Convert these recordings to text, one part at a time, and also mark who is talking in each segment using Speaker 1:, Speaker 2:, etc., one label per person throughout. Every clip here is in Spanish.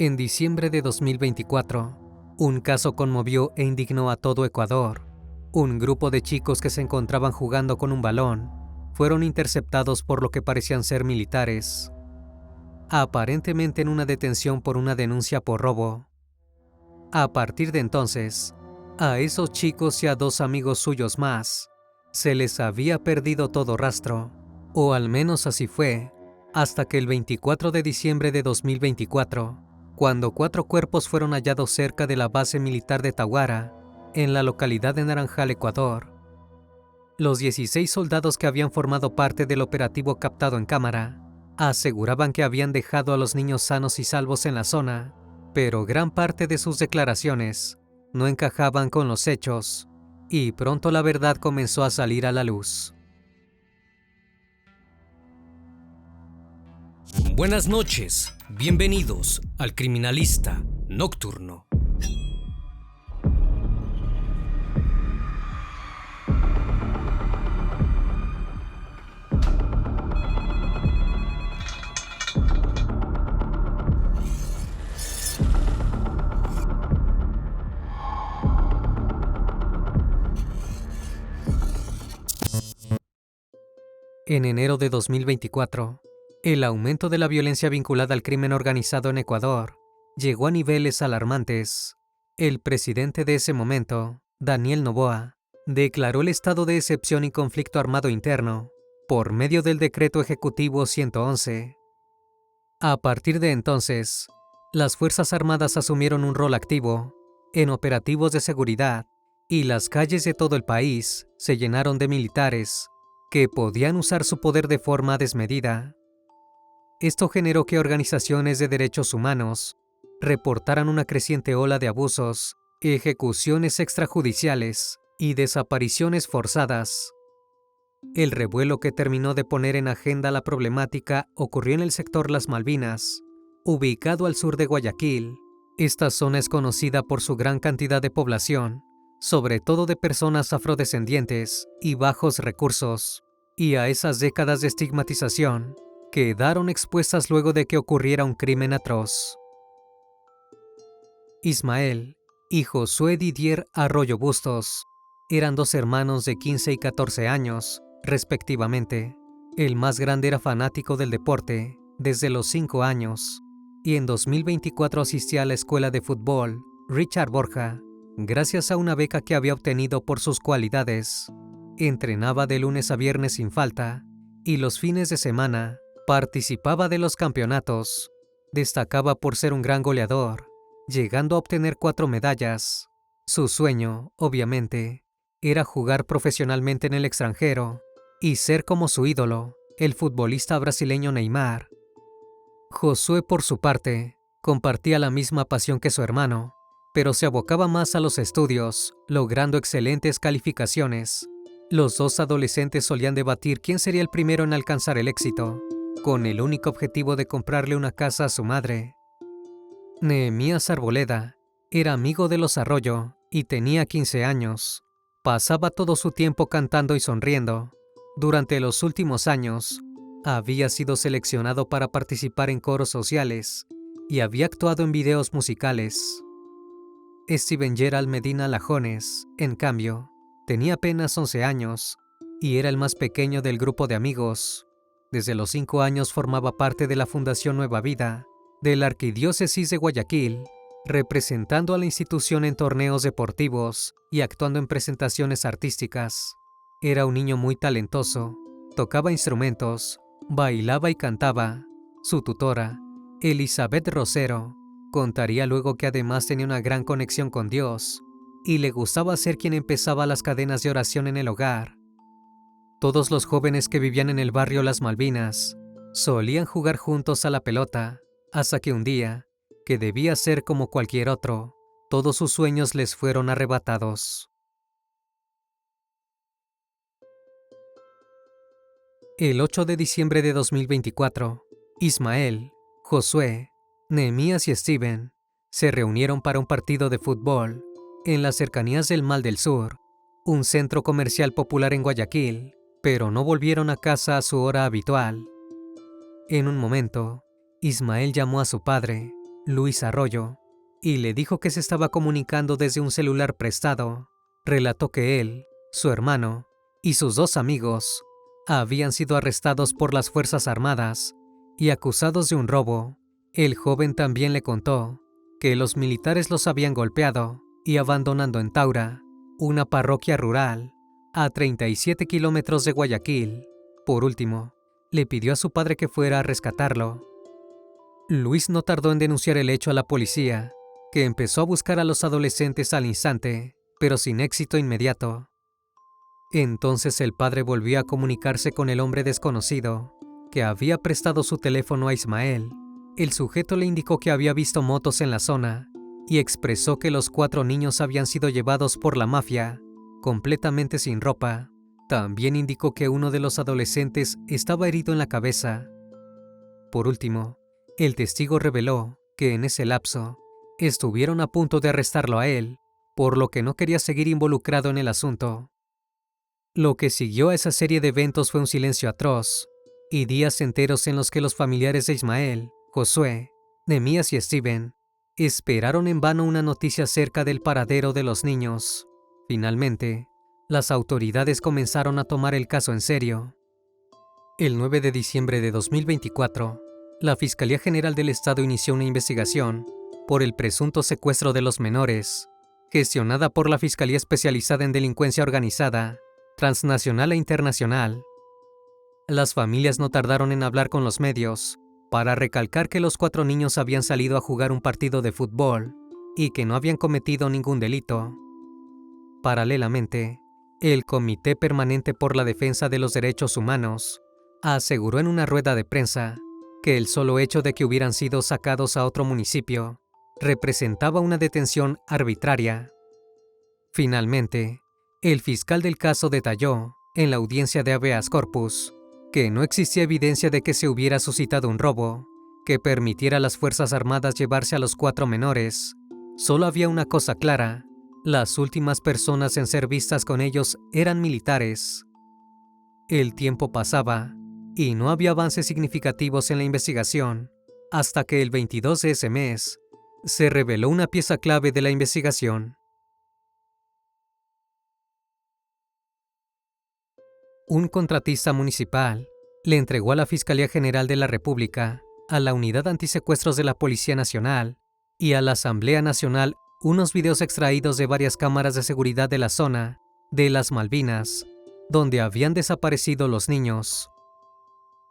Speaker 1: En diciembre de 2024, un caso conmovió e indignó a todo Ecuador. Un grupo de chicos que se encontraban jugando con un balón fueron interceptados por lo que parecían ser militares, aparentemente en una detención por una denuncia por robo. A partir de entonces, a esos chicos y a dos amigos suyos más se les había perdido todo rastro, o al menos así fue, hasta que el 24 de diciembre de 2024, cuando 4 cuerpos fueron hallados cerca de la base militar de Tahuara, en la localidad de Naranjal, Ecuador. Los 16 soldados que habían formado parte del operativo captado en cámara aseguraban que habían dejado a los niños sanos y salvos en la zona, pero gran parte de sus declaraciones no encajaban con los hechos, y pronto la verdad comenzó a salir a la luz.
Speaker 2: Buenas noches, bienvenidos al Criminalista Nocturno.
Speaker 1: En enero de 2024, el aumento de la violencia vinculada al crimen organizado en Ecuador llegó a niveles alarmantes. El presidente de ese momento, Daniel Noboa, declaró el estado de excepción y conflicto armado interno por medio del Decreto Ejecutivo 111. A partir de entonces, las Fuerzas Armadas asumieron un rol activo en operativos de seguridad y las calles de todo el país se llenaron de militares que podían usar su poder de forma desmedida. Esto generó que organizaciones de derechos humanos reportaran una creciente ola de abusos, ejecuciones extrajudiciales y desapariciones forzadas. El revuelo que terminó de poner en agenda la problemática ocurrió en el sector Las Malvinas, ubicado al sur de Guayaquil. Esta zona es conocida por su gran cantidad de población, sobre todo de personas afrodescendientes y bajos recursos, y a esas décadas de estigmatización quedaron expuestas luego de que ocurriera un crimen atroz. Ismael y Josué Didier Arroyo Bustos eran 2 hermanos de 15 y 14 años, respectivamente. El más grande era fanático del deporte desde los 5 años, y en 2024 asistía a la escuela de fútbol Richard Borja, gracias a una beca que había obtenido por sus cualidades. Entrenaba de lunes a viernes sin falta, y los fines de semana participaba de los campeonatos. Destacaba por ser un gran goleador, llegando a obtener 4 medallas. Su sueño, obviamente, era jugar profesionalmente en el extranjero y ser como su ídolo, el futbolista brasileño Neymar. Josué, por su parte, compartía la misma pasión que su hermano, pero se abocaba más a los estudios, logrando excelentes calificaciones. Los 2 adolescentes solían debatir quién sería el primero en alcanzar el éxito, con el único objetivo de comprarle una casa a su madre. Nehemías Arboleda era amigo de los Arroyo y tenía 15 años. Pasaba todo su tiempo cantando y sonriendo. Durante los últimos años, había sido seleccionado para participar en coros sociales y había actuado en videos musicales. Steven Gerald Medina Lajones, en cambio, tenía apenas 11 años y era el más pequeño del grupo de amigos. Desde los 5 años formaba parte de la Fundación Nueva Vida de la Arquidiócesis de Guayaquil, representando a la institución en torneos deportivos y actuando en presentaciones artísticas. Era un niño muy talentoso, tocaba instrumentos, bailaba y cantaba. Su tutora, Elizabeth Rosero, contaría luego que además tenía una gran conexión con Dios y le gustaba ser quien empezaba las cadenas de oración en el hogar. Todos los jóvenes que vivían en el barrio Las Malvinas solían jugar juntos a la pelota, hasta que un día, que debía ser como cualquier otro, todos sus sueños les fueron arrebatados. El 8 de diciembre de 2024, Ismael, Josué, Nehemías y Steven se reunieron para un partido de fútbol en las cercanías del Mall del Sur, un centro comercial popular en Guayaquil, pero no volvieron a casa a su hora habitual. En un momento, Ismael llamó a su padre Luis Arroyo, y le dijo que se estaba comunicando desde un celular prestado. Relató que él, su hermano y sus 2 amigos habían sido arrestados por las Fuerzas Armadas y acusados de un robo. El joven también le contó que los militares los habían golpeado y abandonando en Taura, una parroquia rural, a 37 kilómetros de Guayaquil. Por último, le pidió a su padre que fuera a rescatarlo. Luis no tardó en denunciar el hecho a la policía, que empezó a buscar a los adolescentes al instante, pero sin éxito inmediato. Entonces el padre volvió a comunicarse con el hombre desconocido, que había prestado su teléfono a Ismael. El sujeto le indicó que había visto motos en la zona y expresó que los 4 niños habían sido llevados por la mafia, completamente sin ropa. También indicó que uno de los adolescentes estaba herido en la cabeza. Por último, el testigo reveló que en ese lapso estuvieron a punto de arrestarlo a él, por lo que no quería seguir involucrado en el asunto. Lo que siguió a esa serie de eventos fue un silencio atroz, y días enteros en los que los familiares de Ismael, Josué, Nemías y Steven esperaron en vano una noticia acerca del paradero de los niños. Finalmente, las autoridades comenzaron a tomar el caso en serio. El 9 de diciembre de 2024, la Fiscalía General del Estado inició una investigación por el presunto secuestro de los menores, gestionada por la Fiscalía Especializada en Delincuencia Organizada, Transnacional e Internacional. Las familias no tardaron en hablar con los medios para recalcar que los 4 niños habían salido a jugar un partido de fútbol y que no habían cometido ningún delito. Paralelamente, el Comité Permanente por la Defensa de los Derechos Humanos aseguró en una rueda de prensa que el solo hecho de que hubieran sido sacados a otro municipio representaba una detención arbitraria. Finalmente, el fiscal del caso detalló, en la audiencia de habeas corpus, que no existía evidencia de que se hubiera suscitado un robo que permitiera a las Fuerzas Armadas llevarse a los 4 menores. Solo había una cosa clara: las últimas personas en ser vistas con ellos eran militares. El tiempo pasaba y no había avances significativos en la investigación, hasta que el 22 de ese mes se reveló una pieza clave de la investigación. Un contratista municipal le entregó a la Fiscalía General de la República, a la Unidad Antisecuestros de la Policía Nacional y a la Asamblea Nacional unos videos extraídos de varias cámaras de seguridad de la zona de las Malvinas, donde habían desaparecido los niños.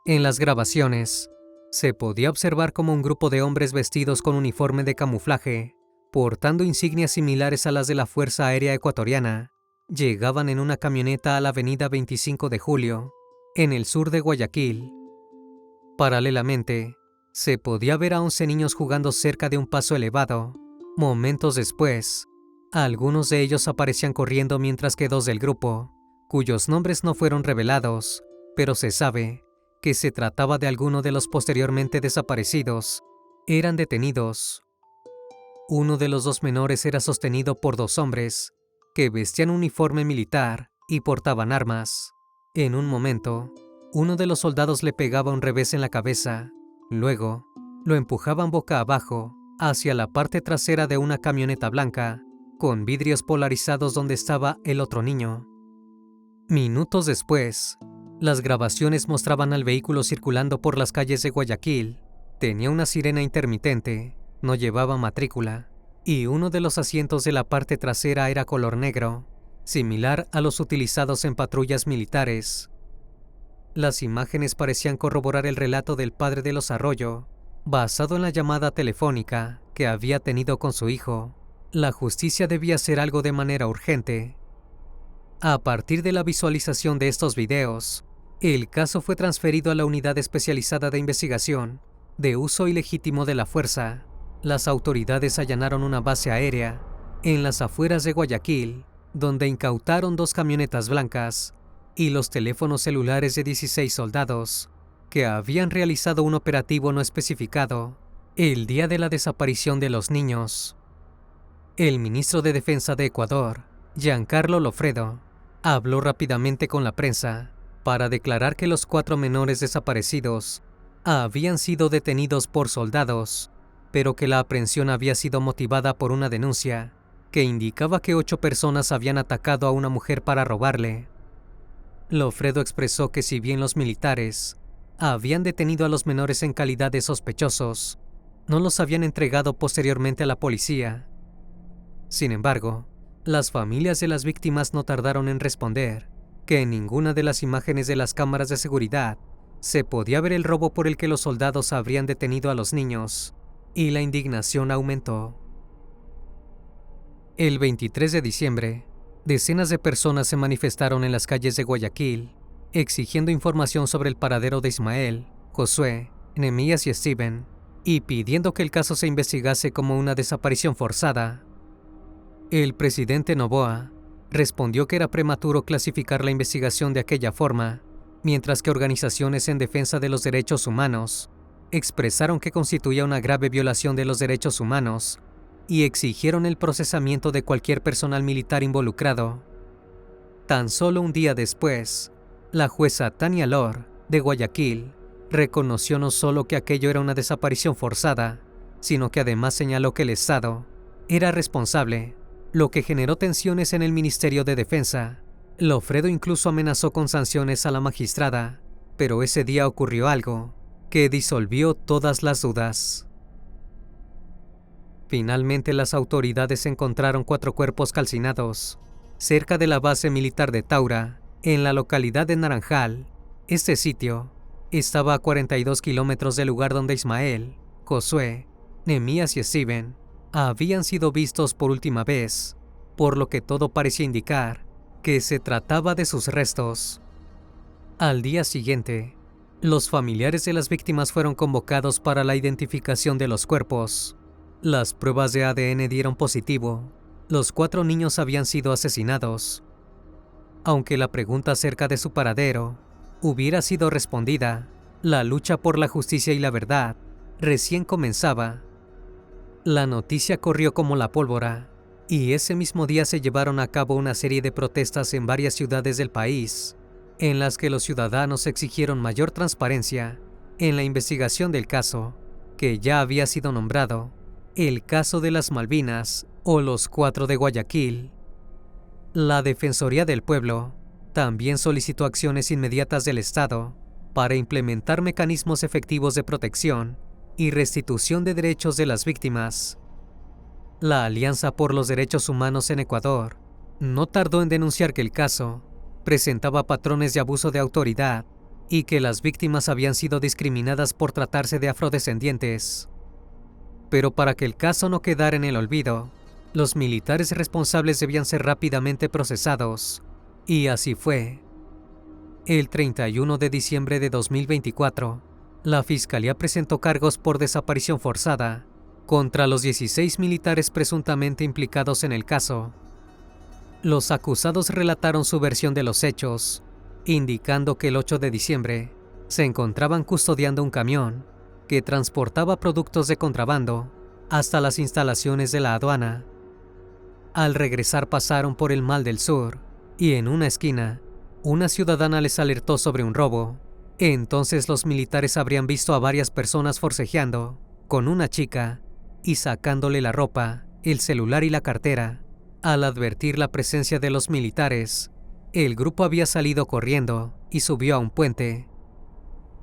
Speaker 1: En las grabaciones, se podía observar cómo un grupo de hombres vestidos con uniforme de camuflaje, portando insignias similares a las de la Fuerza Aérea Ecuatoriana, llegaban en una camioneta a la avenida 25 de Julio, en el sur de Guayaquil. Paralelamente, se podía ver a 11 niños jugando cerca de un paso elevado. Momentos después, algunos de ellos aparecían corriendo mientras que 2 del grupo, cuyos nombres no fueron revelados, pero se sabe que se trataba de alguno de los posteriormente desaparecidos, eran detenidos. Uno de los 2 menores era sostenido por 2 hombres, que vestían uniforme militar y portaban armas. En un momento, uno de los soldados le pegaba un revés en la cabeza. Luego, lo empujaban boca abajo hacia la parte trasera de una camioneta blanca, con vidrios polarizados donde estaba el otro niño. Minutos después, las grabaciones mostraban al vehículo circulando por las calles de Guayaquil. Tenía una sirena intermitente, no llevaba matrícula, y uno de los asientos de la parte trasera era color negro, similar a los utilizados en patrullas militares. Las imágenes parecían corroborar el relato del padre de los Arroyo, basado en la llamada telefónica que había tenido con su hijo. La justicia debía hacer algo de manera urgente. A partir de la visualización de estos videos, el caso fue transferido a la Unidad Especializada de Investigación de Uso Ilegítimo de la Fuerza. Las autoridades allanaron una base aérea en las afueras de Guayaquil, donde incautaron 2 camionetas blancas y los teléfonos celulares de 16 soldados que habían realizado un operativo no especificado el día de la desaparición de los niños. El ministro de Defensa de Ecuador, Giancarlo Lofredo, habló rápidamente con la prensa para declarar que los 4 menores desaparecidos habían sido detenidos por soldados pero que la aprehensión había sido motivada por una denuncia que indicaba que 8 personas habían atacado a una mujer para robarle. Lofredo expresó que si bien los militares habían detenido a los menores en calidad de sospechosos, no los habían entregado posteriormente a la policía. Sin embargo, las familias de las víctimas no tardaron en responder que en ninguna de las imágenes de las cámaras de seguridad se podía ver el robo por el que los soldados habrían detenido a los niños, y la indignación aumentó. El 23 de diciembre, decenas de personas se manifestaron en las calles de Guayaquil, exigiendo información sobre el paradero de Ismael, Josué, Nehemías y Steven, y pidiendo que el caso se investigase como una desaparición forzada. El presidente Noboa respondió que era prematuro clasificar la investigación de aquella forma, mientras que organizaciones en defensa de los derechos humanos expresaron que constituía una grave violación de los derechos humanos y exigieron el procesamiento de cualquier personal militar involucrado. Tan solo un día después, la jueza Tania Lor, de Guayaquil, reconoció no solo que aquello era una desaparición forzada, sino que además señaló que el Estado era responsable, lo que generó tensiones en el Ministerio de Defensa. Lofredo incluso amenazó con sanciones a la magistrada, pero ese día ocurrió algo que disolvió todas las dudas. Finalmente las autoridades encontraron 4 cuerpos calcinados cerca de la base militar de Taura, en la localidad de Naranjal. Este sitio estaba a 42 kilómetros del lugar donde Ismael, Josué, Nehemías y Steven habían sido vistos por última vez, por lo que todo parecía indicar que se trataba de sus restos. Al día siguiente, los familiares de las víctimas fueron convocados para la identificación de los cuerpos. Las pruebas de ADN dieron positivo. Los 4 niños habían sido asesinados. Aunque la pregunta acerca de su paradero hubiera sido respondida, la lucha por la justicia y la verdad recién comenzaba. La noticia corrió como la pólvora, y ese mismo día se llevaron a cabo una serie de protestas en varias ciudades del país, en las que los ciudadanos exigieron mayor transparencia en la investigación del caso, que ya había sido nombrado el caso de las Malvinas o los 4 de Guayaquil. La Defensoría del Pueblo también solicitó acciones inmediatas del Estado para implementar mecanismos efectivos de protección y restitución de derechos de las víctimas. La Alianza por los Derechos Humanos en Ecuador no tardó en denunciar que el caso presentaba patrones de abuso de autoridad y que las víctimas habían sido discriminadas por tratarse de afrodescendientes. Pero para que el caso no quedara en el olvido, los militares responsables debían ser rápidamente procesados, y así fue. El 31 de diciembre de 2024, la Fiscalía presentó cargos por desaparición forzada contra los 16 militares presuntamente implicados en el caso. Los acusados relataron su versión de los hechos, indicando que el 8 de diciembre se encontraban custodiando un camión que transportaba productos de contrabando hasta las instalaciones de la aduana. Al regresar pasaron por el Mall del Sur y en una esquina, una ciudadana les alertó sobre un robo. Entonces los militares habrían visto a varias personas forcejeando con una chica y sacándole la ropa, el celular y la cartera. Al advertir la presencia de los militares, el grupo había salido corriendo y subió a un puente.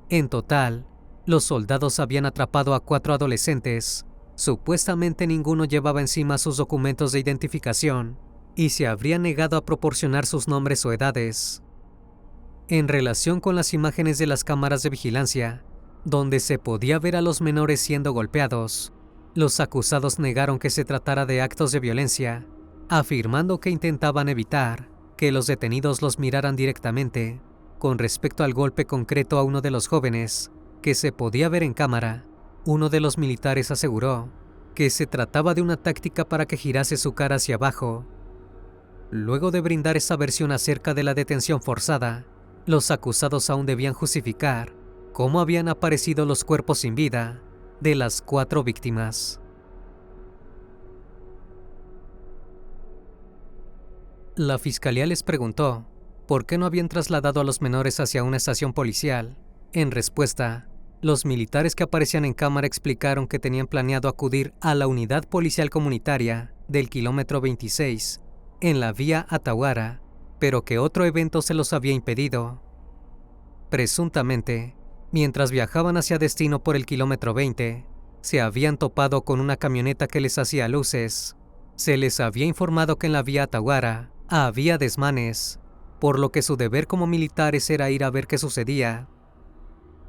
Speaker 1: En total, los soldados habían atrapado a 4 adolescentes. Supuestamente ninguno llevaba encima sus documentos de identificación y se habría negado a proporcionar sus nombres o edades. En relación con las imágenes de las cámaras de vigilancia, donde se podía ver a los menores siendo golpeados, los acusados negaron que se tratara de actos de violencia, afirmando que intentaban evitar que los detenidos los miraran directamente. Con respecto al golpe concreto a uno de los jóvenes, que se podía ver en cámara, uno de los militares aseguró que se trataba de una táctica para que girase su cara hacia abajo. Luego de brindar esa versión acerca de la detención forzada, los acusados aún debían justificar cómo habían aparecido los cuerpos sin vida de las 4 víctimas. La fiscalía les preguntó por qué no habían trasladado a los menores hacia una estación policial. En respuesta, Los militares que aparecían en cámara explicaron que tenían planeado acudir a la unidad policial comunitaria del kilómetro 26 en la vía Atawara, pero que otro evento se los había impedido. Presuntamente, mientras viajaban hacia destino por el kilómetro 20, se habían topado con una camioneta que les hacía luces. Se les había informado que en la vía Atawara había desmanes, por lo que su deber como militares era ir a ver qué sucedía.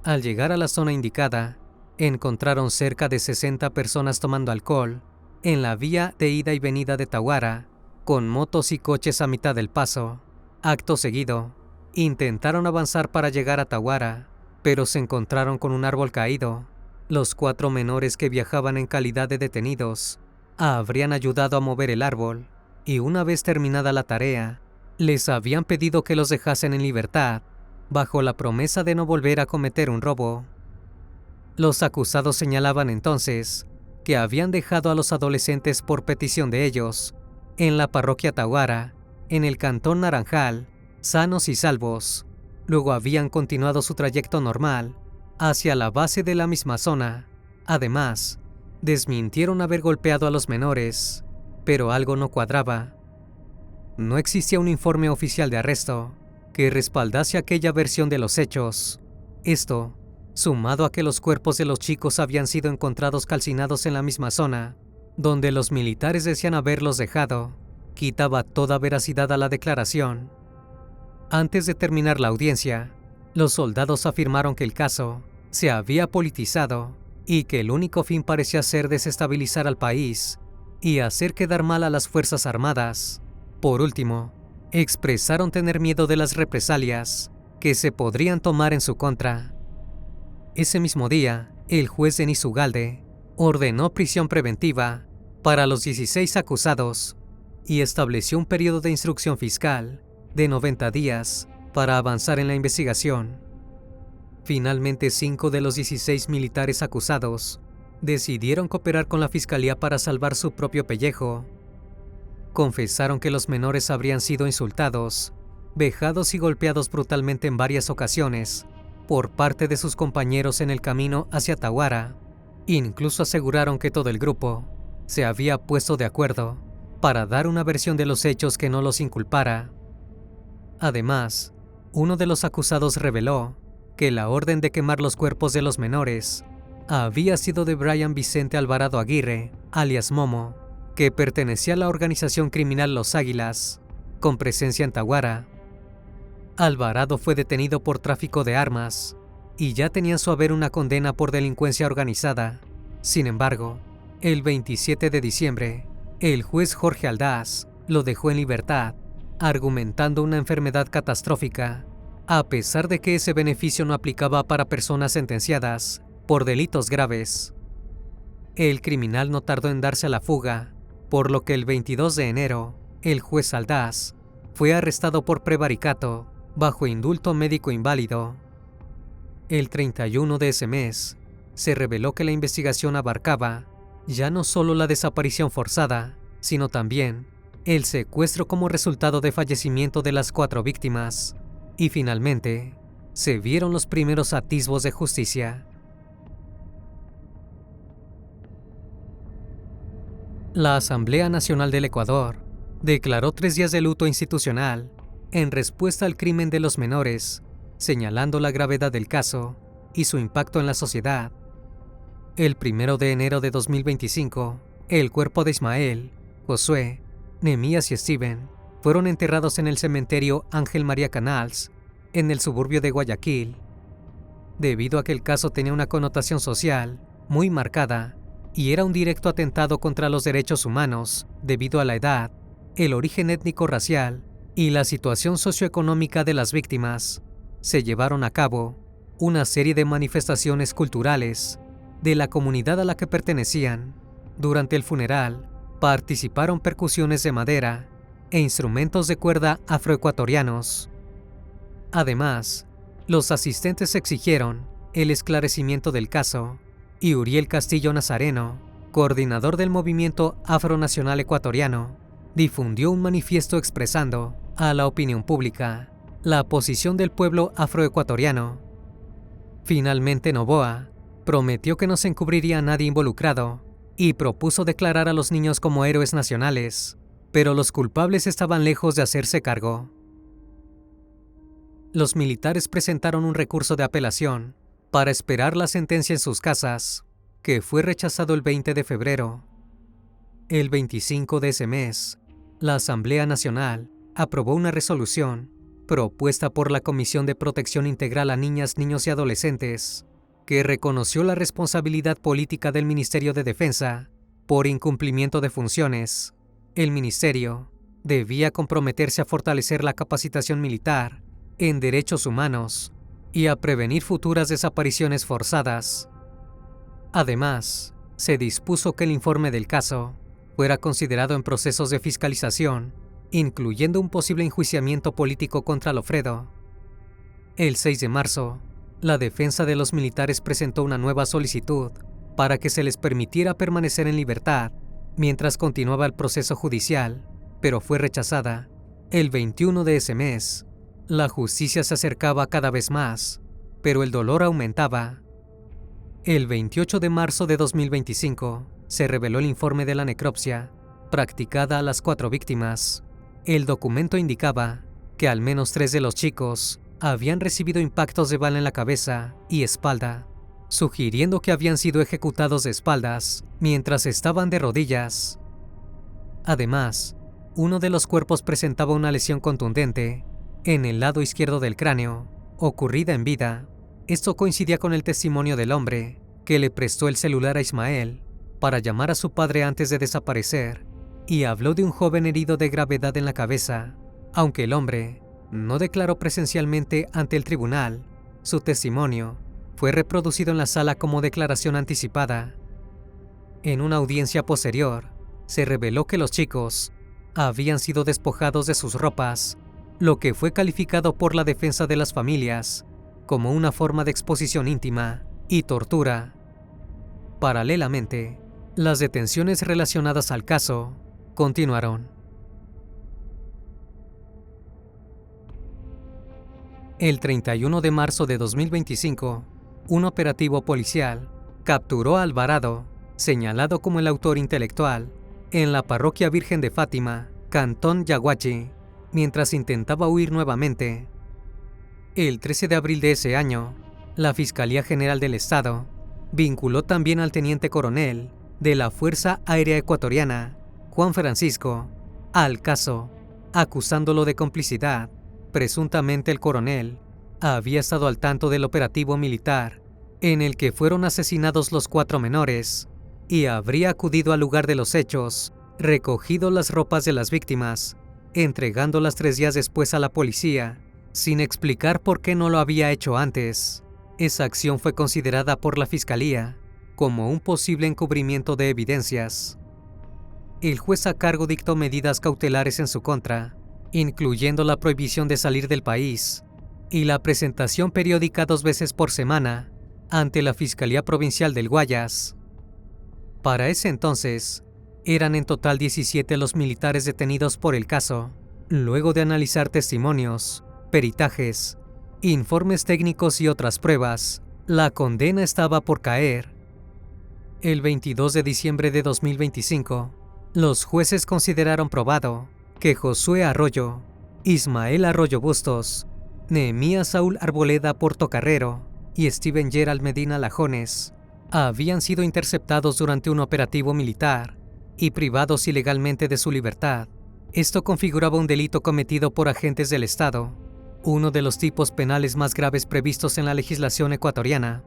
Speaker 1: Al llegar a la zona indicada, encontraron cerca de 60 personas tomando alcohol en la vía de ida y venida de Tawara, con motos y coches a mitad del paso. Acto seguido, intentaron avanzar para llegar a Tawara, pero se encontraron con un árbol caído. Los 4 menores que viajaban en calidad de detenidos habrían ayudado a mover el árbol, y una vez terminada la tarea, les habían pedido que los dejasen en libertad, bajo la promesa de no volver a cometer un robo. Los acusados señalaban entonces que habían dejado a los adolescentes por petición de ellos en la parroquia Tawara, en el cantón Naranjal, sanos y salvos. Luego habían continuado su trayecto normal hacia la base de la misma zona. Además, desmintieron haber golpeado a los menores, pero algo no cuadraba. No existía un informe oficial de arresto que respaldase aquella versión de los hechos. Esto, sumado a que los cuerpos de los chicos habían sido encontrados calcinados en la misma zona donde los militares decían haberlos dejado, quitaba toda veracidad a la declaración. Antes de terminar la audiencia, los soldados afirmaron que el caso se había politizado y que el único fin parecía ser desestabilizar al país y hacer quedar mal a las Fuerzas Armadas. Por último, expresaron tener miedo de las represalias que se podrían tomar en su contra. Ese mismo día, el juez Denis Ugalde ordenó prisión preventiva para los 16 acusados y estableció un periodo de instrucción fiscal de 90 días para avanzar en la investigación. Finalmente, 5 de los 16 militares acusados decidieron cooperar con la fiscalía para salvar su propio pellejo. Confesaron que los menores habrían sido insultados, vejados y golpeados brutalmente en varias ocasiones por parte de sus compañeros en el camino hacia Tawara. Incluso aseguraron que todo el grupo se había puesto de acuerdo para dar una versión de los hechos que no los inculpara. Además, uno de los acusados reveló que la orden de quemar los cuerpos de los menores había sido de Brian Vicente Alvarado Aguirre, alias Momo, que pertenecía a la organización criminal Los Águilas, con presencia en Tawara. Alvarado fue detenido por tráfico de armas y ya tenía en su haber una condena por delincuencia organizada. Sin embargo, el 27 de diciembre, el juez Jorge Aldaz lo dejó en libertad, argumentando una enfermedad catastrófica, a pesar de que ese beneficio no aplicaba para personas sentenciadas por delitos graves. El criminal no tardó en darse a la fuga, por lo que el 22 de enero, el juez Aldaz fue arrestado por prevaricato bajo indulto médico inválido. El 31 de ese mes, se reveló que la investigación abarcaba ya no solo la desaparición forzada, sino también el secuestro como resultado de fallecimiento de las 4 víctimas, y finalmente se vieron los primeros atisbos de justicia. La Asamblea Nacional del Ecuador declaró 3 días de luto institucional en respuesta al crimen de los menores, señalando la gravedad del caso y su impacto en la sociedad. El 1 de enero de 2025, el cuerpo de Ismael, Josué, Nehemías y Steven fueron enterrados en el cementerio Ángel María Canals, en el suburbio de Guayaquil. Debido a que el caso tenía una connotación social muy marcada y era un directo atentado contra los derechos humanos debido a la edad, el origen étnico-racial y la situación socioeconómica de las víctimas, se llevaron a cabo una serie de manifestaciones culturales de la comunidad a la que pertenecían. Durante el funeral, participaron percusiones de madera e instrumentos de cuerda afroecuatorianos. Además, los asistentes exigieron el esclarecimiento del caso, y Uriel Castillo Nazareno, coordinador del movimiento afronacional ecuatoriano, difundió un manifiesto expresando a la opinión pública la posición del pueblo afroecuatoriano. Finalmente Noboa prometió que no se encubriría a nadie involucrado y propuso declarar a los niños como héroes nacionales, pero los culpables estaban lejos de hacerse cargo. Los militares presentaron un recurso de apelación para esperar la sentencia en sus casas, que fue rechazado el 20 de febrero. El 25 de ese mes, la Asamblea Nacional aprobó una resolución propuesta por la Comisión de Protección Integral a Niñas, Niños y Adolescentes, que reconoció la responsabilidad política del Ministerio de Defensa por incumplimiento de funciones. El ministerio debía comprometerse a fortalecer la capacitación militar en derechos humanos y a prevenir futuras desapariciones forzadas. Además, se dispuso que el informe del caso fuera considerado en procesos de fiscalización, incluyendo un posible enjuiciamiento político contra Lofredo. El 6 de marzo, la defensa de los militares presentó una nueva solicitud para que se les permitiera permanecer en libertad mientras continuaba el proceso judicial, pero fue rechazada. El 21 de ese mes, la justicia se acercaba cada vez más, pero el dolor aumentaba. El 28 de marzo de 2025 se reveló el informe de la necropsia practicada a las 4 víctimas. El documento indicaba que al menos 3 de los chicos habían recibido impactos de bala en la cabeza y espalda, sugiriendo que habían sido ejecutados de espaldas mientras estaban de rodillas. Además, uno de los cuerpos presentaba una lesión contundente en el lado izquierdo del cráneo, ocurrida en vida. Esto coincidía con el testimonio del hombre que le prestó el celular a Ismael para llamar a su padre antes de desaparecer, y habló de un joven herido de gravedad en la cabeza. Aunque el hombre no declaró presencialmente ante el tribunal, su testimonio fue reproducido en la sala como declaración anticipada. En una audiencia posterior, se reveló que los chicos habían sido despojados de sus ropas, lo que fue calificado por la defensa de las familias como una forma de exposición íntima y tortura. Paralelamente, las detenciones relacionadas al caso continuaron. El 31 de marzo de 2025, un operativo policial capturó a Alvarado, señalado como el autor intelectual, en la parroquia Virgen de Fátima, Cantón Yaguachi, mientras intentaba huir nuevamente. El 13 de abril de ese año, la Fiscalía General del Estado vinculó también al teniente coronel de la Fuerza Aérea Ecuatoriana, Juan Francisco, al caso, acusándolo de complicidad. Presuntamente el coronel había estado al tanto del operativo militar en el que fueron asesinados los 4 menores y habría acudido al lugar de los hechos, recogido las ropas de las víctimas, entregándolas 3 días después a la policía, sin explicar por qué no lo había hecho antes. Esa acción fue considerada por la Fiscalía como un posible encubrimiento de evidencias. El juez a cargo dictó medidas cautelares en su contra, incluyendo la prohibición de salir del país y la presentación periódica 2 veces por semana ante la Fiscalía Provincial del Guayas. Para ese entonces, eran en total 17 los militares detenidos por el caso. Luego de analizar testimonios, peritajes, informes técnicos y otras pruebas, la condena estaba por caer. El 22 de diciembre de 2025, los jueces consideraron probado que Josué Arroyo, Ismael Arroyo Bustos, Nehemías Saúl Arboleda Portocarrero y Steven Gerald Medina Lajones habían sido interceptados durante un operativo militar y privados ilegalmente de su libertad. Esto configuraba un delito cometido por agentes del Estado, uno de los tipos penales más graves previstos en la legislación ecuatoriana.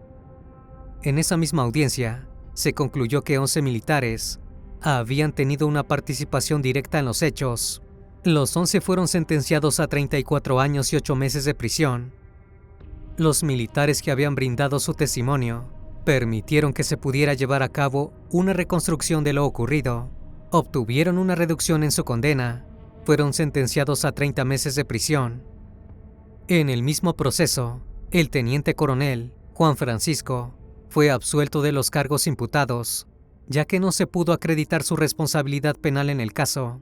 Speaker 1: En esa misma audiencia, se concluyó que 11 militares habían tenido una participación directa en los hechos. Los 11 fueron sentenciados a 34 años y 8 meses de prisión. Los militares que habían brindado su testimonio permitieron que se pudiera llevar a cabo una reconstrucción de lo ocurrido. Obtuvieron una reducción en su condena. Fueron sentenciados a 30 meses de prisión. En el mismo proceso, el teniente coronel Juan Francisco fue absuelto de los cargos imputados, ya que no se pudo acreditar su responsabilidad penal en el caso.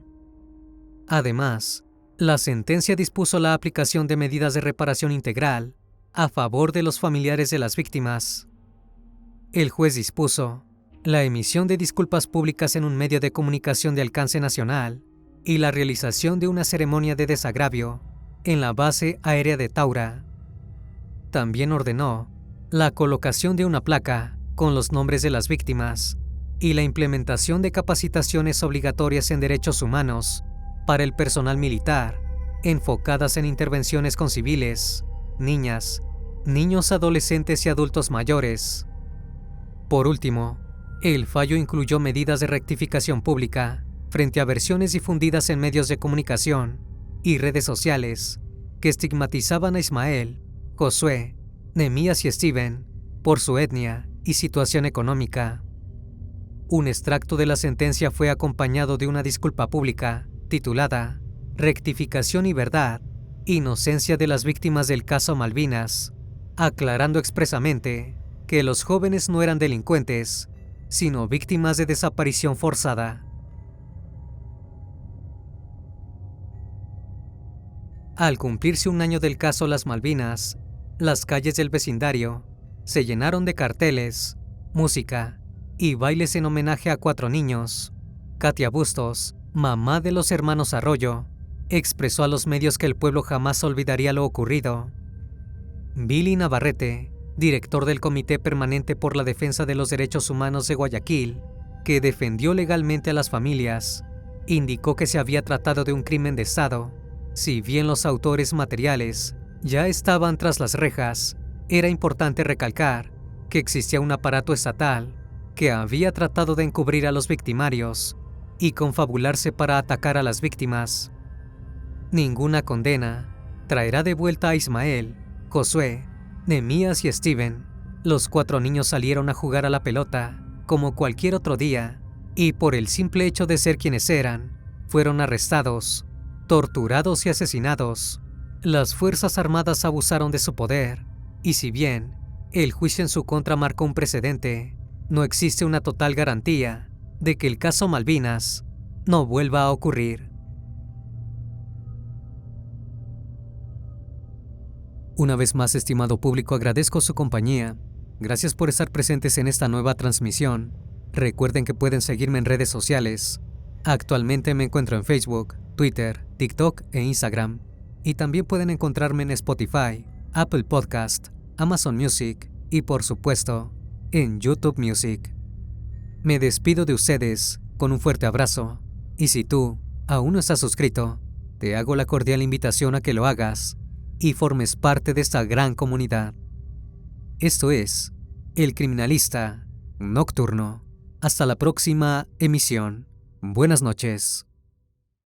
Speaker 1: Además, la sentencia dispuso la aplicación de medidas de reparación integral a favor de los familiares de las víctimas. El juez dispuso la emisión de disculpas públicas en un medio de comunicación de alcance nacional y la realización de una ceremonia de desagravio en la base aérea de Taura. También ordenó la colocación de una placa con los nombres de las víctimas y la implementación de capacitaciones obligatorias en derechos humanos para el personal militar, enfocadas en intervenciones con civiles, niñas, niños, adolescentes y adultos mayores. Por último, el fallo incluyó medidas de rectificación pública frente a versiones difundidas en medios de comunicación y redes sociales que estigmatizaban a Ismael, Josué, Nehemías y Steven por su etnia y situación económica. Un extracto de la sentencia fue acompañado de una disculpa pública titulada Rectificación y verdad, inocencia de las víctimas del caso Malvinas, aclarando expresamente que los jóvenes no eran delincuentes, sino víctimas de desaparición forzada. Al cumplirse un año del caso Las Malvinas, las calles del vecindario se llenaron de carteles, música y bailes en homenaje a 4 niños. Katia Bustos, mamá de los hermanos Arroyo, expresó a los medios que el pueblo jamás olvidaría lo ocurrido. Billy Navarrete, director del Comité Permanente por la Defensa de los Derechos Humanos de Guayaquil, que defendió legalmente a las familias, indicó que se había tratado de un crimen de Estado. Si bien los autores materiales ya estaban tras las rejas, era importante recalcar que existía un aparato estatal que había tratado de encubrir a los victimarios y confabularse para atacar a las víctimas. Ninguna condena traerá de vuelta a Ismael, Josué, Nehemías y Steven. Los 4 niños salieron a jugar a la pelota como cualquier otro día y por el simple hecho de ser quienes eran, fueron arrestados, torturados y asesinados. Las Fuerzas Armadas abusaron de su poder y si bien el juicio en su contra marcó un precedente, no existe una total garantía de que el caso Malvinas no vuelva a ocurrir. Una vez más, estimado público, agradezco su compañía. Gracias por estar presentes en esta nueva transmisión. Recuerden que pueden seguirme en redes sociales. Actualmente me encuentro en Facebook, Twitter, TikTok e Instagram. Y también pueden encontrarme en Spotify, Apple Podcast, Amazon Music y por supuesto, en YouTube Music. Me despido de ustedes con un fuerte abrazo. Y si tú aún no estás suscrito, te hago la cordial invitación a que lo hagas y formes parte de esta gran comunidad. Esto es El Criminalista Nocturno. Hasta la próxima emisión. Buenas noches.